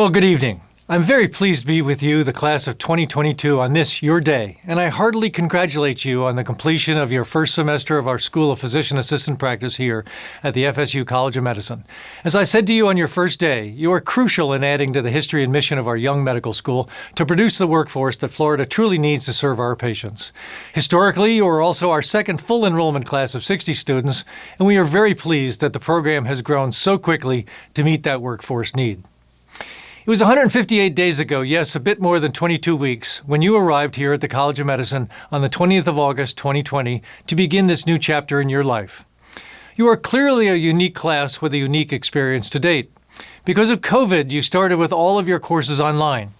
Well, good evening. I'm very pleased to be with you, the class of 2022, on this, your day, and I heartily congratulate you on the completion of your first semester of our School of Physician Assistant Practice here at the FSU College of Medicine. As I said to you on your first day, you are crucial in adding to the history and mission of our young medical school to produce the workforce that Florida truly needs to serve our patients. Historically, you are also our second full enrollment class of 60 students, and we are very pleased that the program has grown so quickly to meet that workforce need. It was 158 days ago, yes, a bit more than 22 weeks, when you arrived here at the College of Medicine on the 20th of August, 2020, to begin this new chapter in your life. You are clearly a unique class with a unique experience to date. Because of COVID, you started with all of your courses online.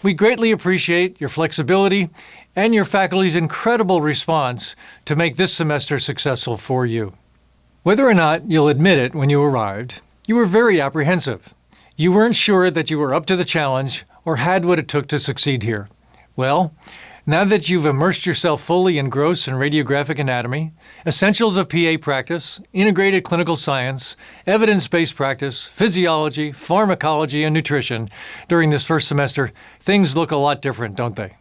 We greatly appreciate your flexibility and your faculty's incredible response to make this semester successful for you. Whether or not you'll admit it when you arrived, you were very apprehensive. You weren't sure that you were up to the challenge or had what it took to succeed here. Well, now that you've immersed yourself fully in gross and radiographic anatomy, essentials of PA practice, integrated clinical science, evidence-based practice, physiology, pharmacology, and nutrition during this first semester, things look a lot different, don't they?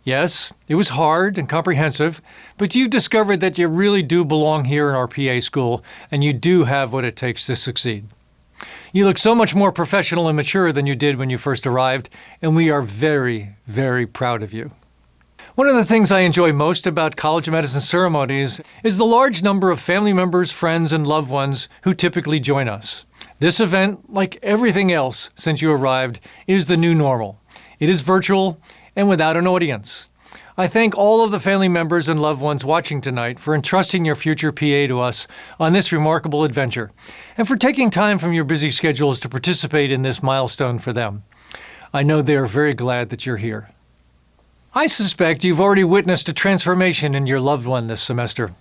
Yes, it was hard and comprehensive, but you've discovered that you really do belong here in our PA school, and you do have what it takes to succeed. You look so much more professional and mature than you did when you first arrived, and we are very, very proud of you. One of the things I enjoy most about College of Medicine ceremonies is the large number of family members, friends, and loved ones who typically join us. This event, like everything else since you arrived, is the new normal. It is virtual and without an audience. I thank all of the family members and loved ones watching tonight for entrusting your future PA to us on this remarkable adventure, and for taking time from your busy schedules to participate in this milestone for them. I know they are very glad that you're here. I suspect you've already witnessed a transformation in your loved one this semester.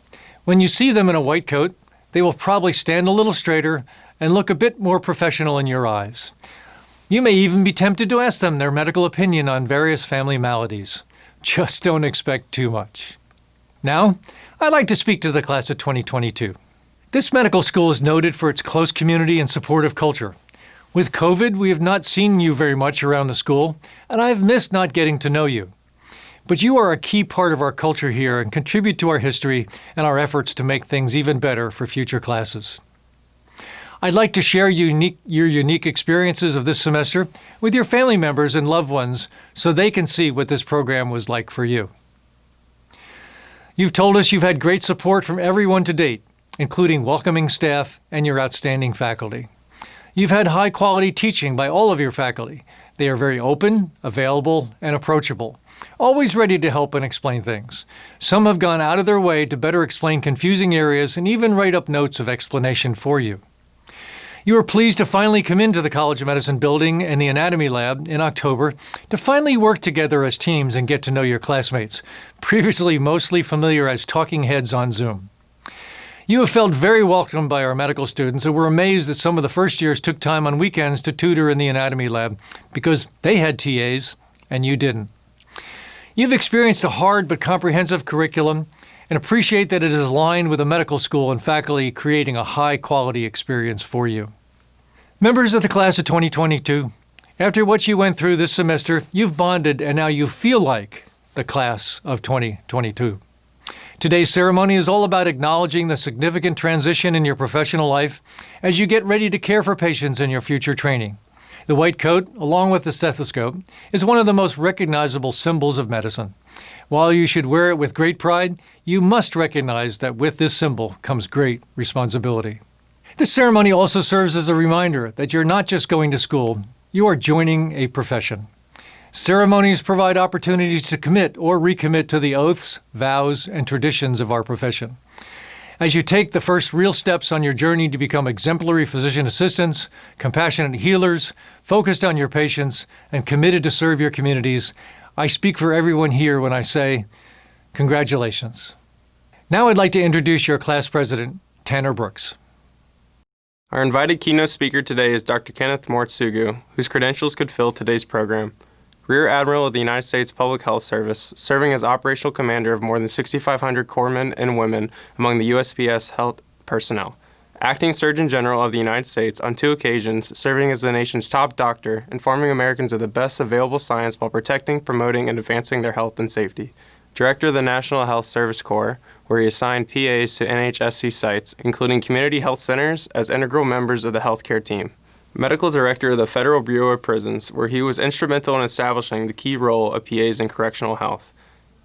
When you see them in a white coat, they will probably stand a little straighter and look a bit more professional in your eyes. You may even be tempted to ask them their medical opinion on various family maladies. Just don't expect too much. Now, I'd like to speak to the class of 2022. This medical school is noted for its close community and supportive culture. With COVID, we have not seen you very much around the school, and I've missed not getting to know you. But you are a key part of our culture here and contribute to our history and our efforts to make things even better for future classes. I'd like to share your unique experiences of this semester with your family members and loved ones so they can see what this program was like for you. You've told us you've had great support from everyone to date, including welcoming staff and your outstanding faculty. You've had high-quality teaching by all of your faculty. They are very open, available, and approachable, always ready to help and explain things. Some have gone out of their way to better explain confusing areas and even write up notes of explanation for you. You are pleased to finally come into the College of Medicine building and the anatomy lab in October to finally work together as teams and get to know your classmates, previously mostly familiar as talking heads on Zoom. You have felt very welcomed by our medical students and were amazed that some of the first years took time on weekends to tutor in the anatomy lab because they had TAs and you didn't. You've experienced a hard but comprehensive curriculum and appreciate that it is aligned with a medical school and faculty creating a high-quality experience for you. Members of the class of 2022, after what you went through this semester, you've bonded and now you feel like the class of 2022. Today's ceremony is all about acknowledging the significant transition in your professional life as you get ready to care for patients in your future training. The white coat, along with the stethoscope, is one of the most recognizable symbols of medicine. While you should wear it with great pride, you must recognize that with this symbol comes great responsibility. This ceremony also serves as a reminder that you're not just going to school, you are joining a profession. Ceremonies provide opportunities to commit or recommit to the oaths, vows, and traditions of our profession. As you take the first real steps on your journey to become exemplary physician assistants, compassionate healers, focused on your patients, and committed to serve your communities, I speak for everyone here when I say, congratulations. Now I'd like to introduce your class president, Tanner Brooks. Our invited keynote speaker today is Dr. Kenneth Moritsugu, whose credentials could fill today's program. Rear Admiral of the United States Public Health Service, serving as operational commander of more than 6,500 corpsmen and women among the USPS health personnel. Acting Surgeon General of the United States on 2 occasions, serving as the nation's top doctor, informing Americans of the best available science while protecting, promoting, and advancing their health and safety. Director of the National Health Service Corps, where he assigned PAs to NHSC sites, including community health centers, as integral members of the healthcare team. Medical Director of the Federal Bureau of Prisons, where he was instrumental in establishing the key role of PAs in correctional health.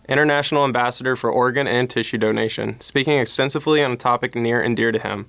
International Ambassador for Organ and Tissue Donation, speaking extensively on a topic near and dear to him.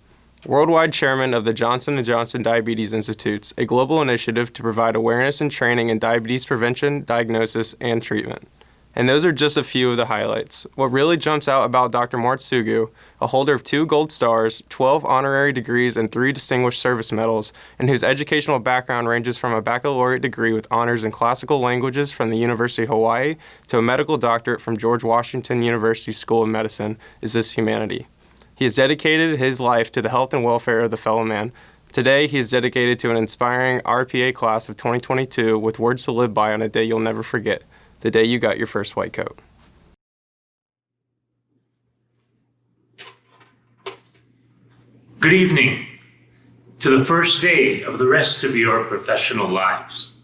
Worldwide Chairman of the Johnson & Johnson Diabetes Institutes, a global initiative to provide awareness and training in diabetes prevention, diagnosis, and treatment. And those are just a few of the highlights. What really jumps out about Dr. Moritsugu, a holder of 2 gold stars, 12 honorary degrees, and 3 distinguished service medals, and whose educational background ranges from a baccalaureate degree with honors in classical languages from the University of Hawaii to a medical doctorate from George Washington University School of Medicine, is this humanity. He has dedicated his life to the health and welfare of the fellow man. Today, he is dedicated to an inspiring RPA class of 2022 with words to live by on a day you'll never forget. The day you got your first white coat. Good evening to the first day of the rest of your professional lives.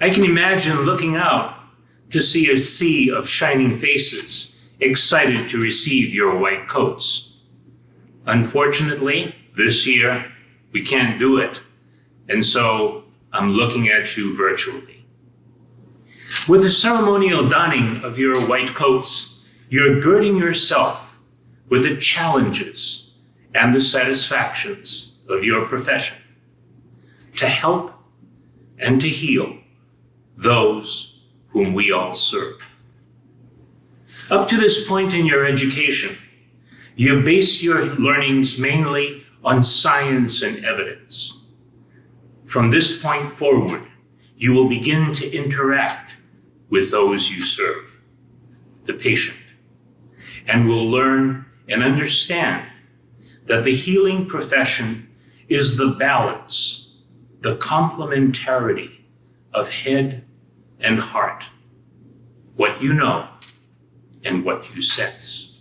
I can imagine looking out to see a sea of shining faces excited to receive your white coats. Unfortunately, this year we can't do it, and so I'm looking at you virtually. With the ceremonial donning of your white coats, you're girding yourself with the challenges and the satisfactions of your profession to help and to heal those whom we all serve. Up to this point in your education, you have based your learnings mainly on science and evidence. From this point forward, you will begin to interact with those you serve, the patient, and will learn and understand that the healing profession is the balance, the complementarity of head and heart, what you know and what you sense.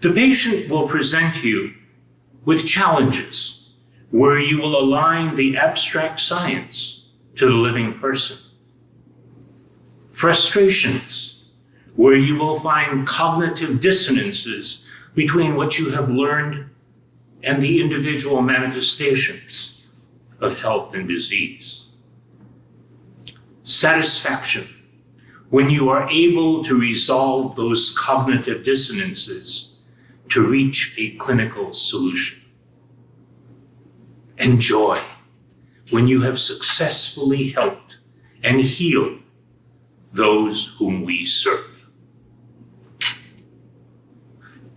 The patient will present you with challenges where you will align the abstract science to the living person. Frustrations, where you will find cognitive dissonances between what you have learned and the individual manifestations of health and disease. Satisfaction, when you are able to resolve those cognitive dissonances to reach a clinical solution. And joy, when you have successfully helped and healed those whom we serve.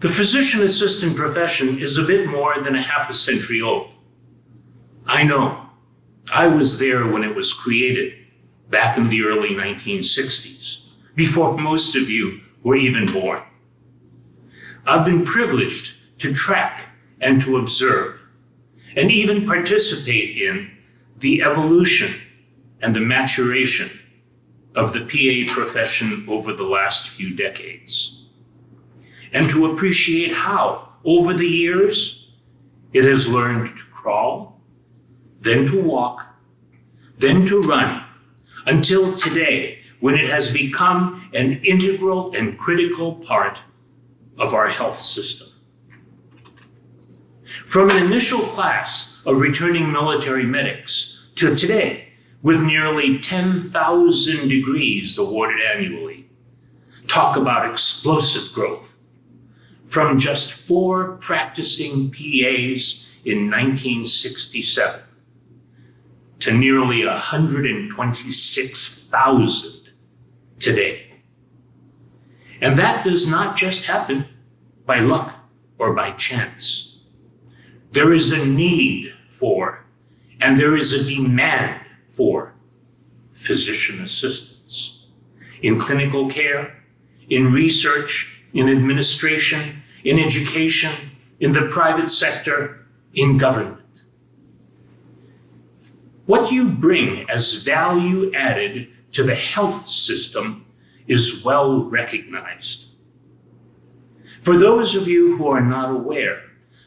The physician assistant profession is a bit more than a half a century old. I know. I was there when it was created back in the early 1960s, before most of you were even born. I've been privileged to track and to observe and even participate in the evolution and the maturation of the PA profession over the last few decades, and to appreciate how, over the years, it has learned to crawl, then to walk, then to run, until today, when it has become an integral and critical part of our health system. From an initial class of returning military medics to today, with nearly 10,000 degrees awarded annually. Talk about explosive growth. From just 4 practicing PAs in 1967 to nearly 126,000 today. And that does not just happen by luck or by chance. There is a need for, and there is a demand for physician assistants in clinical care, in research, in administration, in education, in the private sector, in government. What you bring as value added to the health system is well recognized. For those of you who are not aware,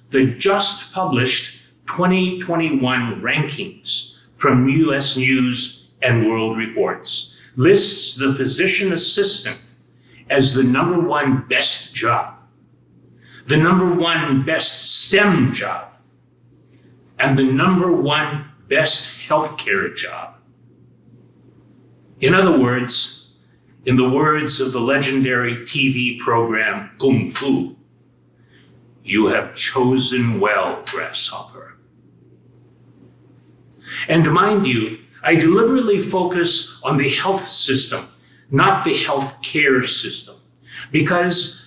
the just published 2021 rankings from US News and World Reports lists the physician assistant as the #1 best job, the #1 best STEM job, and the #1 best healthcare job. In other words, in the words of the legendary TV program Kung Fu, you have chosen well, grasshopper. And mind you, I deliberately focus on the health system, not the health care system, because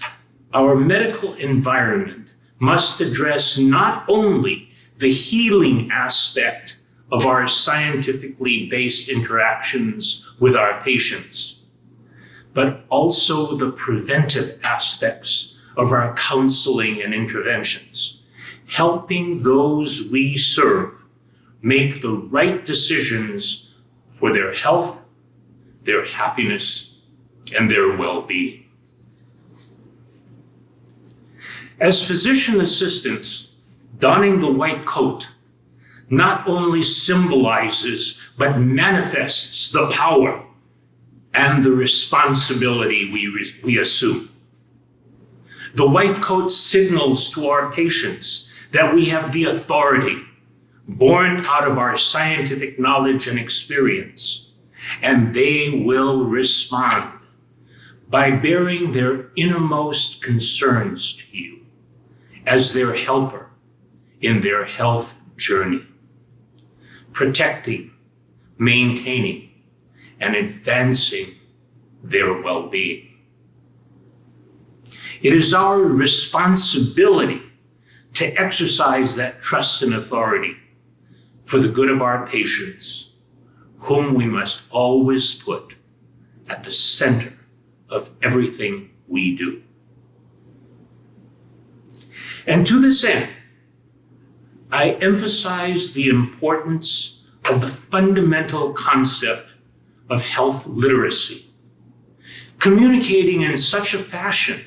our medical environment must address not only the healing aspect of our scientifically based interactions with our patients, but also the preventive aspects of our counseling and interventions, helping those we serve make the right decisions for their health, their happiness, and their well-being. As physician assistants, donning the white coat not only symbolizes but manifests the power and the responsibility we assume. The white coat signals to our patients that we have the authority born out of our scientific knowledge and experience, and they will respond by bearing their innermost concerns to you as their helper in their health journey, protecting, maintaining, and advancing their well-being. It is our responsibility to exercise that trust and authority for the good of our patients, whom we must always put at the center of everything we do. And to this end, I emphasize the importance of the fundamental concept of health literacy, communicating in such a fashion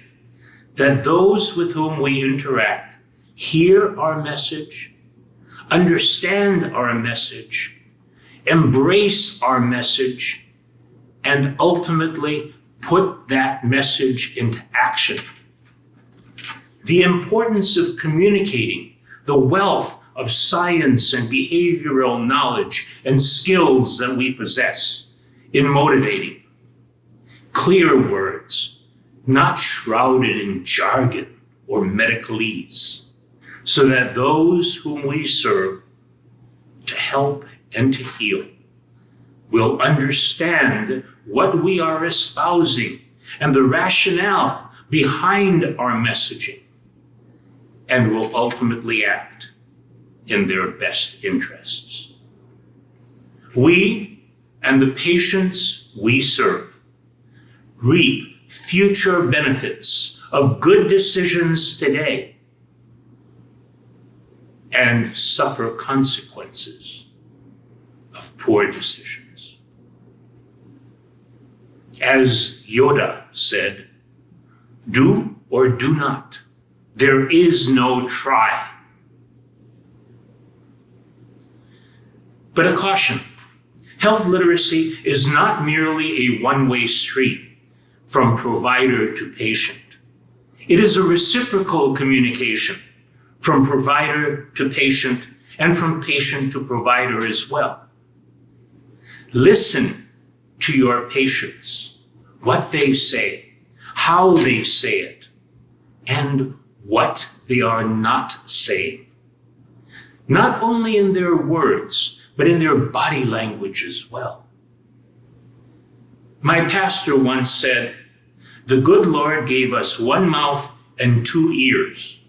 that those with whom we interact hear our message, understand our message, embrace our message, and ultimately put that message into action. The importance of communicating the wealth of science and behavioral knowledge and skills that we possess in motivating, clear words, not shrouded in jargon or medicalese, so that those whom we serve to help and to heal will understand what we are espousing and the rationale behind our messaging, and will ultimately act in their best interests. We and the patients we serve reap future benefits of good decisions today and suffer consequences of poor decisions. As Yoda said, do or do not. There is no try. But a caution, health literacy is not merely a one-way street from provider to patient. It is a reciprocal communication from provider to patient and from patient to provider as well. Listen to your patients, what they say, how they say it, and what they are not saying. Not only in their words, but in their body language as well. My pastor once said, "The good Lord gave us one mouth and two ears,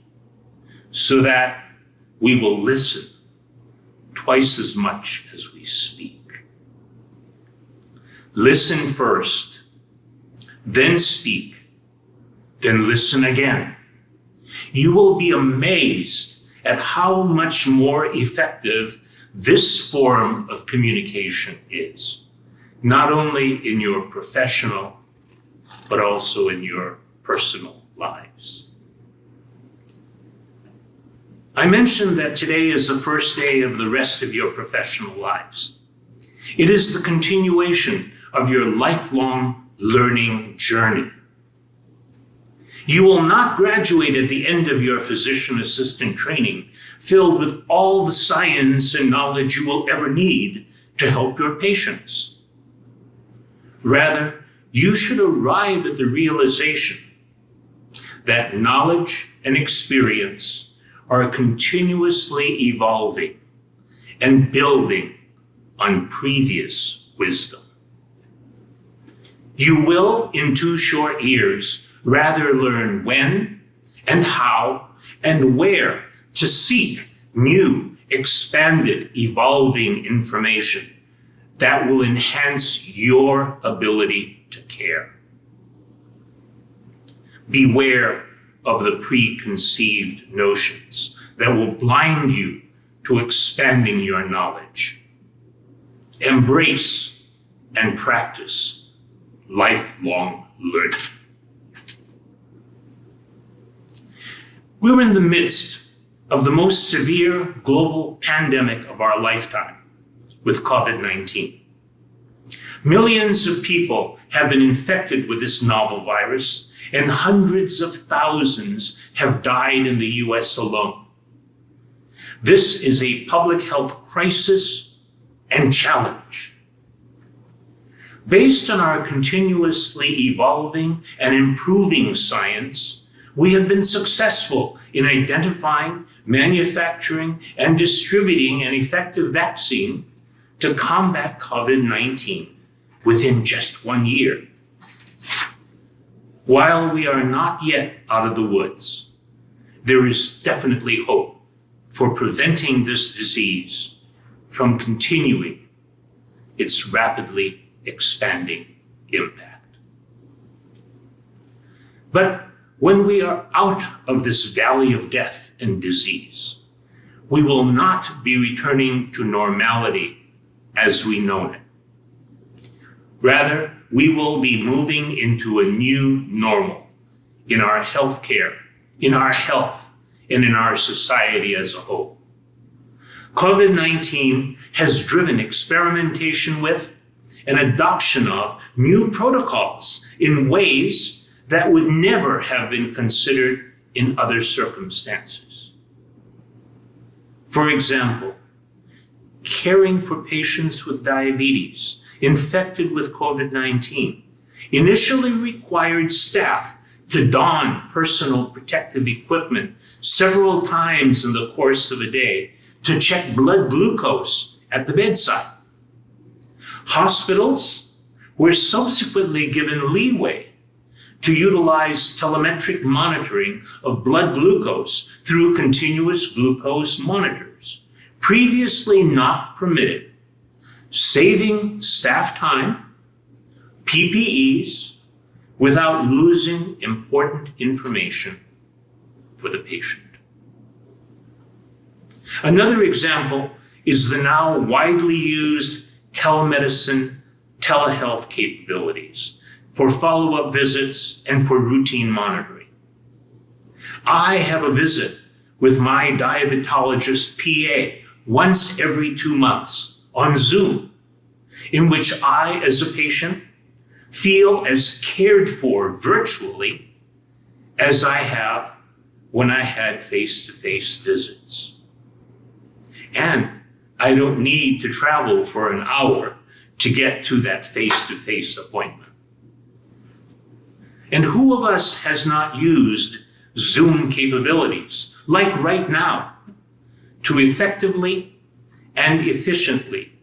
so that we will listen twice as much as we speak." Listen first, then speak, then listen again. You will be amazed at how much more effective this form of communication is, not only in your professional, but also in your personal lives. I mentioned that today is the first day of the rest of your professional lives. It is the continuation of your lifelong learning journey. You will not graduate at the end of your physician assistant training filled with all the science and knowledge you will ever need to help your patients. Rather, you should arrive at the realization that knowledge and experience are continuously evolving and building on previous wisdom. You will, in 2 short years, rather learn when and how and where to seek new, expanded, evolving information that will enhance your ability to care. Beware of the preconceived notions that will blind you to expanding your knowledge. Embrace and practice lifelong learning. We're in the midst of the most severe global pandemic of our lifetime with COVID-19. Millions of people have been infected with this novel virus, and hundreds of thousands have died in the US alone. This is a public health crisis and challenge. Based on our continuously evolving and improving science, we have been successful in identifying, manufacturing, and distributing an effective vaccine to combat COVID-19 within just 1 year. While we are not yet out of the woods, there is definitely hope for preventing this disease from continuing its rapidly expanding impact. But when we are out of this valley of death and disease, we will not be returning to normality as we know it. Rather, we will be moving into a new normal in our healthcare, in our health, and in our society as a whole. COVID-19 has driven experimentation with and adoption of new protocols in ways that would never have been considered in other circumstances. For example, caring for patients with diabetes infected with COVID-19 initially required staff to don personal protective equipment several times in the course of a day to check blood glucose at the bedside. Hospitals were subsequently given leeway to utilize telemetric monitoring of blood glucose through continuous glucose monitors, previously not permitted, saving staff time, PPEs, without losing important information for the patient. Another example is the now widely used telemedicine, telehealth capabilities for follow-up visits and for routine monitoring. I have a visit with my diabetologist PA once every 2 months on Zoom, in which I, as a patient, feel as cared for virtually as I have when I had face-to-face visits. And I don't need to travel for an hour to get to that face-to-face appointment. And who of us has not used Zoom capabilities, like right now, to effectively and efficiently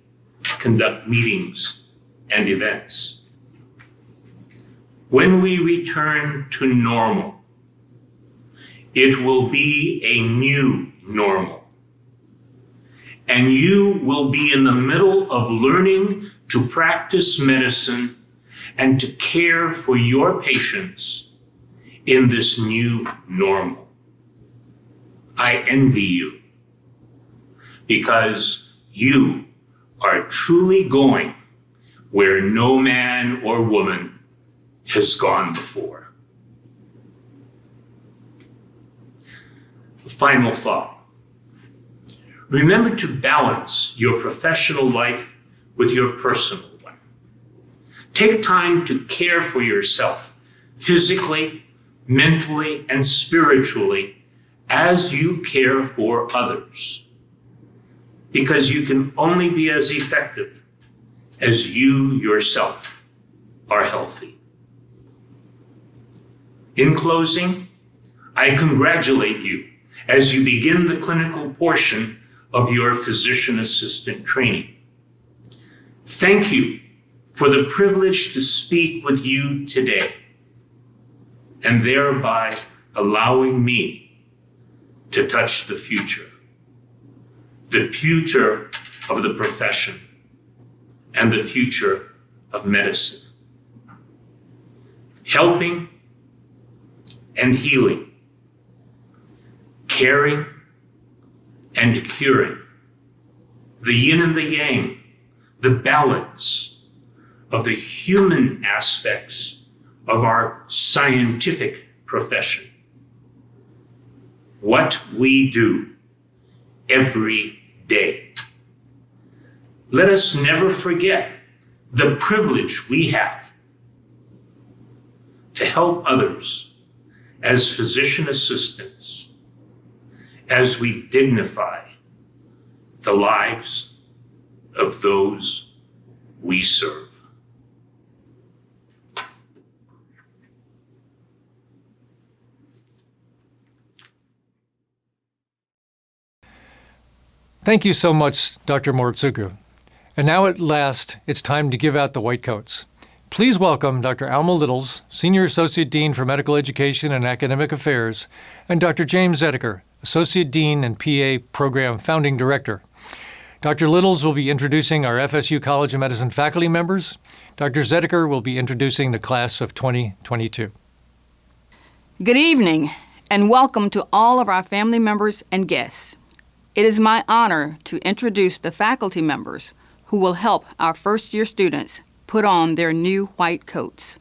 conduct meetings and events? When we return to normal, it will be a new normal. And you will be in the middle of learning to practice medicine and to care for your patients in this new normal. I envy you because you are truly going where no man or woman has gone before. A final thought. Remember to balance your professional life with your personal one. Take time to care for yourself physically, mentally, and spiritually as you care for others, because you can only be as effective as you yourself are healthy. In closing, I congratulate you as you begin the clinical portion of your physician assistant training. Thank you for the privilege to speak with you today, and thereby allowing me to touch the future of the profession, and the future of medicine. Helping and healing, caring and curing, the yin and the yang, the balance of the human aspects of our scientific profession. What we do every day. Let us never forget the privilege we have to help others as physician assistants, as we dignify the lives of those we serve. Thank you so much, Dr. Moritsugu. And now at last, it's time to give out the white coats. Please welcome Dr. Alma Littles, Senior Associate Dean for Medical Education and Academic Affairs, and Dr. James Zediker, Associate Dean and PA Program Founding Director. Dr. Littles will be introducing our FSU College of Medicine faculty members. Dr. Zediker will be introducing the class of 2022. Good evening, and welcome to all of our family members and guests. It is my honor to introduce the faculty members who will help our first-year students put on their new white coats.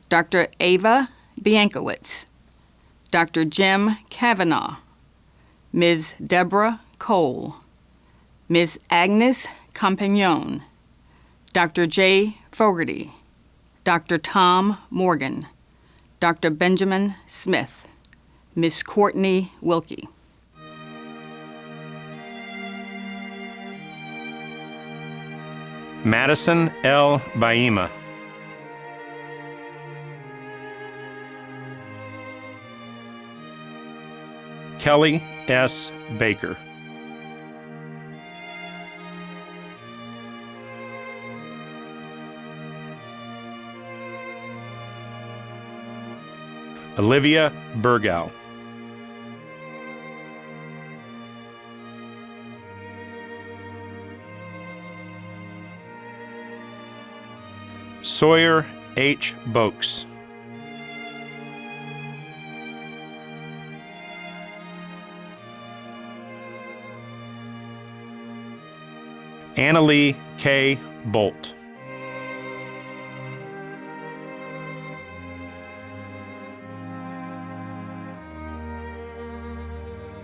Dr. Ava Biankowitz, Dr. Jim Kavanaugh, Ms. Deborah Cole, Ms. Agnes Campagnon, Dr. Jay Fogarty, Dr. Tom Morgan, Dr. Benjamin Smith, Ms. Courtney Wilkie. Madison L. Baima. Kelly S. Baker. Olivia Burgow. Sawyer H. Boakes. Annalee K. Bolt.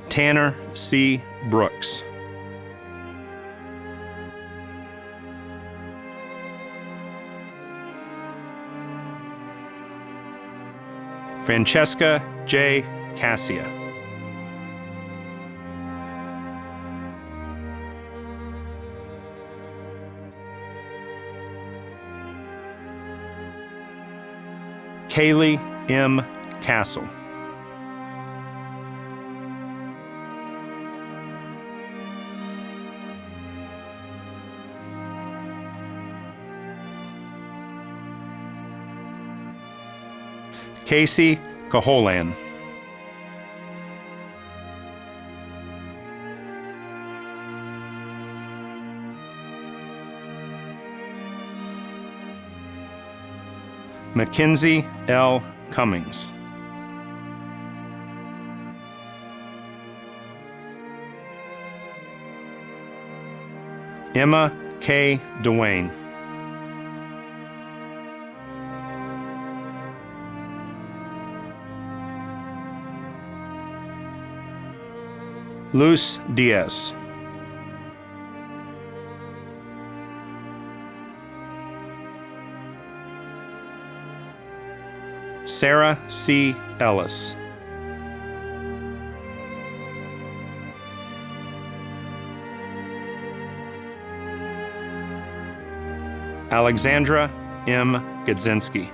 Tanner C. Brooks. Francesca J. Cassia. Kaylee M. Castle. Casey Caholan. Mackenzie L. Cummings. Emma K. Dwayne. Luz Diaz. Sarah C. Ellis. Alexandra M. Godzinski.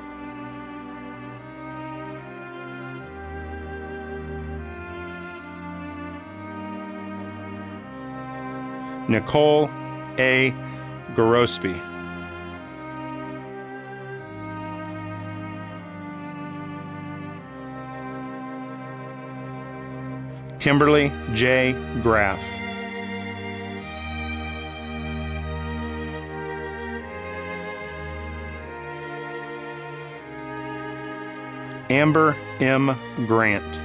Nicole A. Gorospi. Kimberly J. Graff. Amber M. Grant.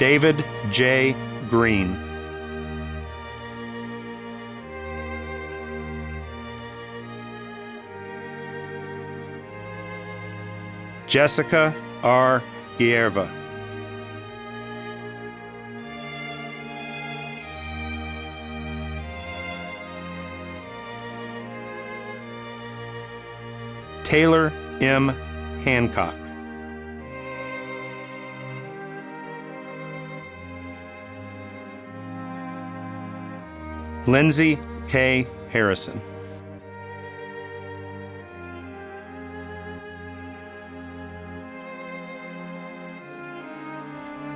David J. Green. Jessica R. Gierva. Taylor M. Hancock. Lindsay K. Harrison.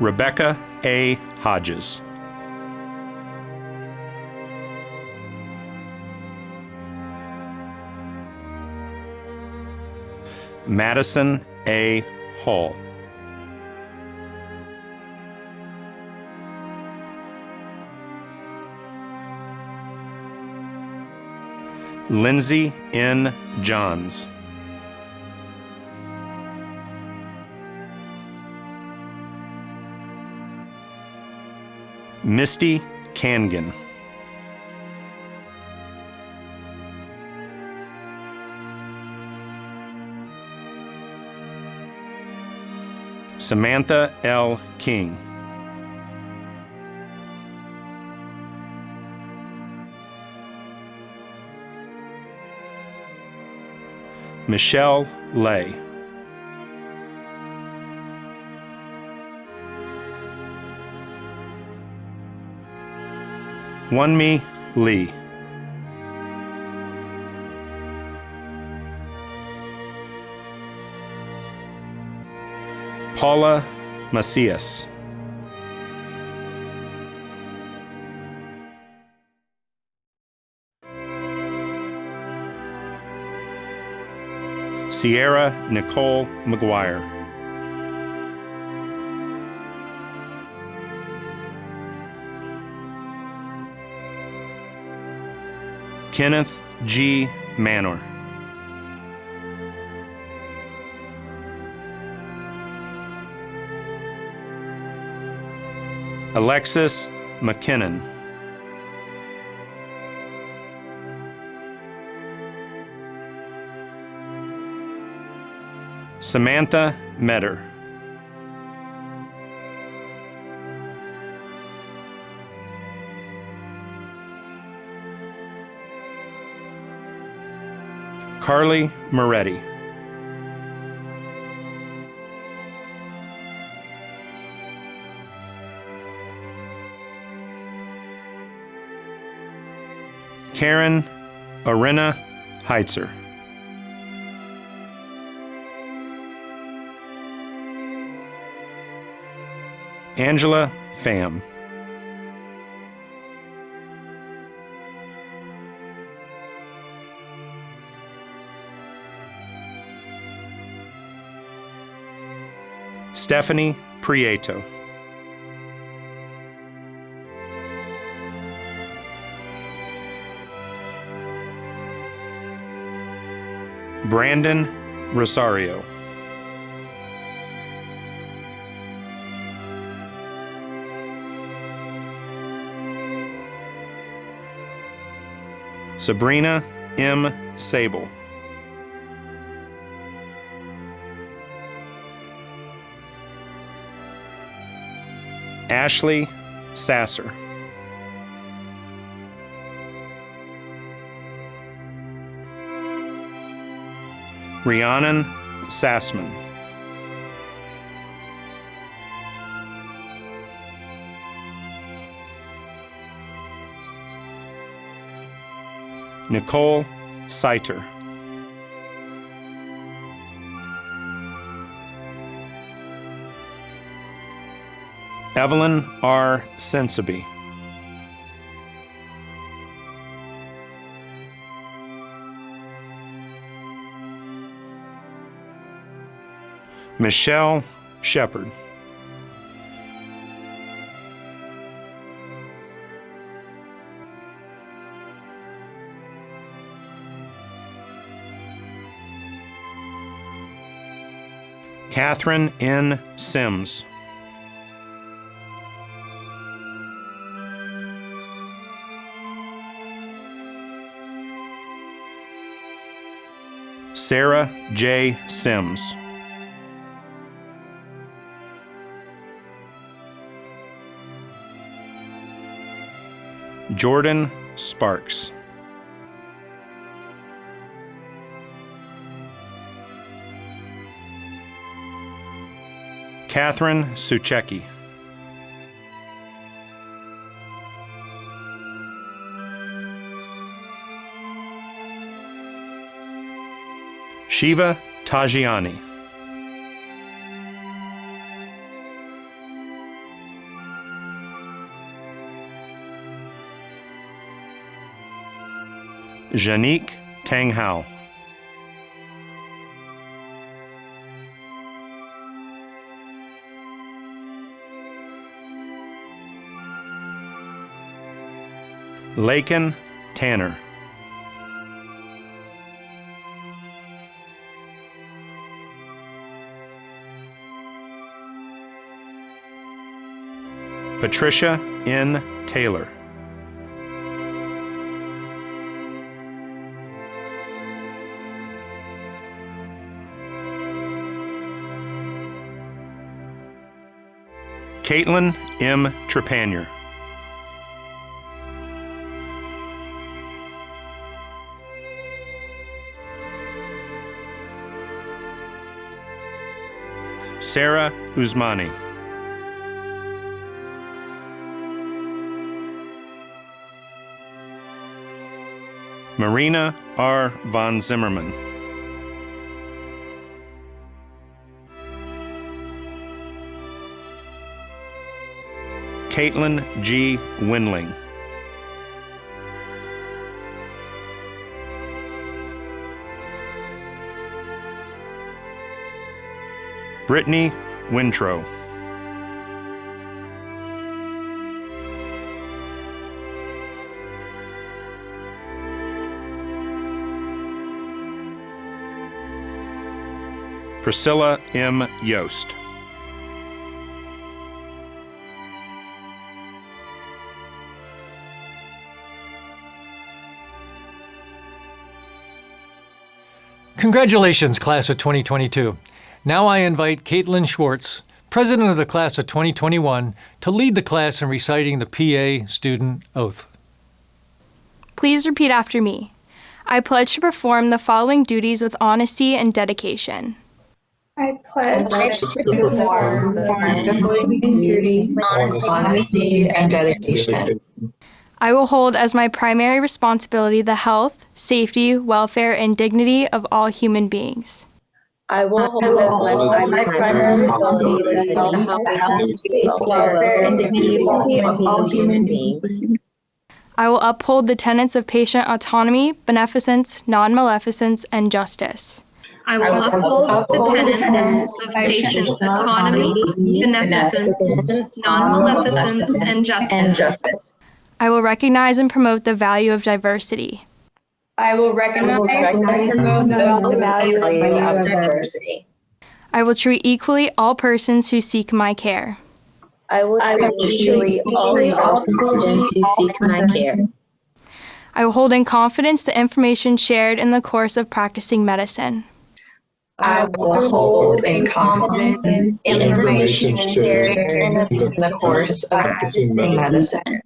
Rebecca A. Hodges. Madison A. Hall. Lindsay N. Johns. Misty Kangan. Samantha L. King. Michelle Lay. Wonmi Lee. Paula Macias. Sierra Nicole McGuire. Kenneth G. Manor. Alexis McKinnon. Samantha Metter. Carly Moretti. Karen Arena Heitzer. Angela Pham. Stephanie Prieto. Brandon Rosario. Sabrina M. Sable. Ashley Sasser. Rhiannon Sassman. Nicole Seiter. Evelyn R. Sensiby. Michelle Shepard. Catherine N. Sims. Sarah J. Sims. Jordan Sparks. Catherine Suchecki. Shiva Tajiani. Janique Tang Hao. Laken Tanner. Patricia N. Taylor. Caitlin M. Trepanier. Sarah Usmani. Marina R. von Zimmerman. Caitlin G. Winling. Brittany Wintrow. Priscilla M. Yost. Congratulations, class of 2022. Now I invite Caitlin Schwartz, president of the class of 2021, to lead the class in reciting the PA student oath. Please repeat after me. I pledge to perform the following duties with honesty and dedication. I pledge to perform the following duties with honesty and dedication. I will hold as my primary responsibility the health, safety, welfare, and dignity of all human beings. I will hold as my primary responsibility the health, safety, welfare, and dignity of all human beings. I will uphold the tenets of patient autonomy, beneficence, non-maleficence, and justice. I will uphold the tenets of patient autonomy, beneficence, non-maleficence, and justice. I will recognize and promote the value of diversity. I will recognize and promote the value of diversity. I will treat equally all persons who seek my care. I will treat equally all persons who seek my care. I will hold in confidence the information shared in the course of practicing medicine. I will hold in competence information shared in the course of practicing medicine.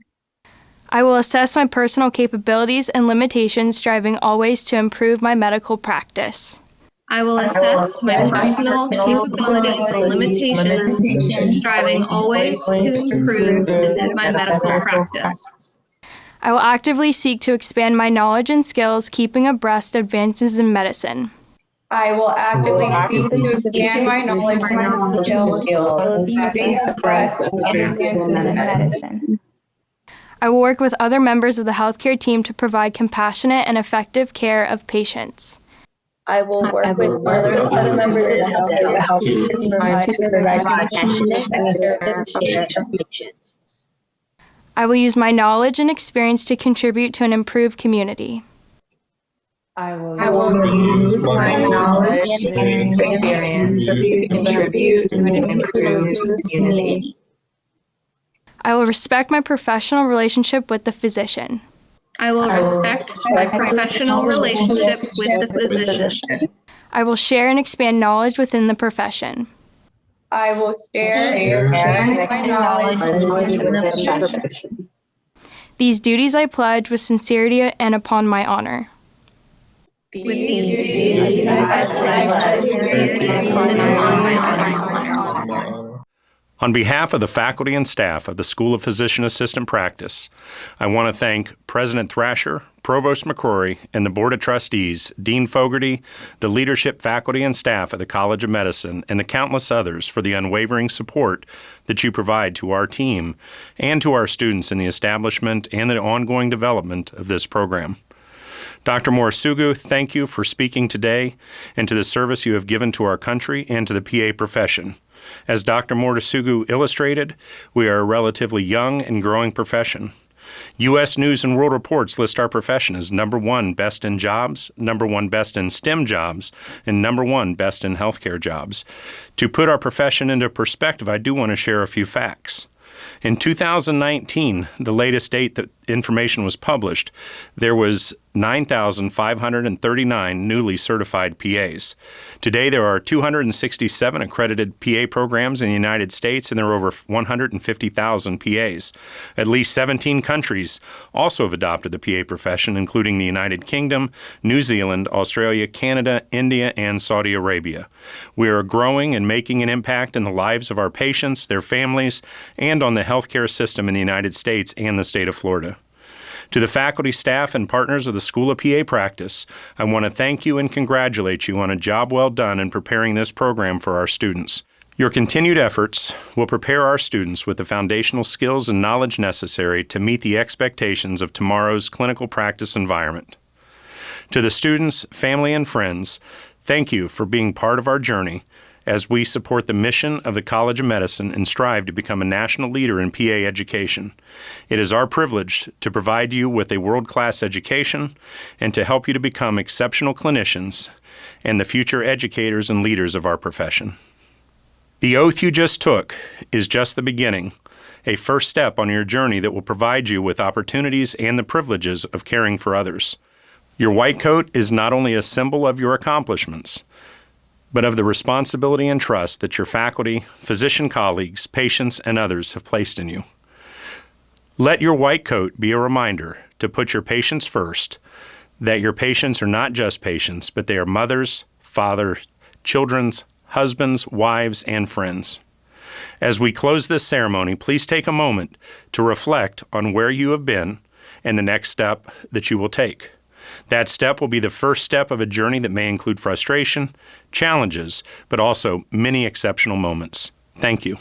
I will assess my personal capabilities and limitations, striving always to improve my medical practice. I will assess my personal capabilities and limitations, striving always to improve my medical practice. I will actively seek to expand my knowledge and skills, keeping abreast of advances in medicine. I will actively seek to expand my knowledge and skills, keeping abreast of advances in medicine. I will work with other members of the healthcare team to provide compassionate and effective care of patients. I will work with other members of the health team to provide compassionate and effective care of patients. I will use my knowledge and experience to contribute to an improved community. I will use my knowledge and experience to contribute to an improved community. I will respect my professional relationship with the physician. I will respect my professional relationship with the physician. I will share and expand knowledge within the profession. I will share my knowledge within the profession. These duties I pledge with sincerity and upon my honor. With these duties I pledge sincerity and upon my honor. On behalf of the faculty and staff of the School of Physician Assistant Practice, I want to thank President Thrasher, Provost McCrory, and the Board of Trustees, Dean Fogarty, the leadership, faculty, and staff at the College of Medicine, and the countless others for the unwavering support that you provide to our team and to our students in the establishment and the ongoing development of this program. Dr. Moritsugu, thank you for speaking today and to the service you have given to our country and to the PA profession. As Dr. Moritsugu illustrated, we are a relatively young and growing profession. U.S. News and World Reports list our profession as #1 best in jobs, #1 best in STEM jobs, and #1 best in healthcare jobs. To put our profession into perspective, I do want to share a few facts. In 2019, the latest date that information was published, there was 9,539 newly certified PAs. Today, there are 267 accredited PA programs in the United States, and there are over 150,000 PAs. At least 17 countries also have adopted the PA profession, including the United Kingdom, New Zealand, Australia, Canada, India, and Saudi Arabia. We are growing and making an impact in the lives of our patients, their families, and on the healthcare system in the United States and the state of Florida. To the faculty, staff, and partners of the School of PA Practice, I want to thank you and congratulate you on a job well done in preparing this program for our students. Your continued efforts will prepare our students with the foundational skills and knowledge necessary to meet the expectations of tomorrow's clinical practice environment. To the students, family, and friends, thank you for being part of our journey as we support the mission of the College of Medicine and strive to become a national leader in PA education. It is our privilege to provide you with a world-class education and to help you to become exceptional clinicians and the future educators and leaders of our profession. The oath you just took is just the beginning, a first step on your journey that will provide you with opportunities and the privileges of caring for others. Your white coat is not only a symbol of your accomplishments, but of the responsibility and trust that your faculty, physician colleagues, patients, and others have placed in you. Let your white coat be a reminder to put your patients first, that your patients are not just patients, but they are mothers, fathers, children's, husbands, wives, and friends. As we close this ceremony, please take a moment to reflect on where you have been and the next step that you will take. That step will be the first step of a journey that may include frustration, challenges, but also many exceptional moments. Thank you.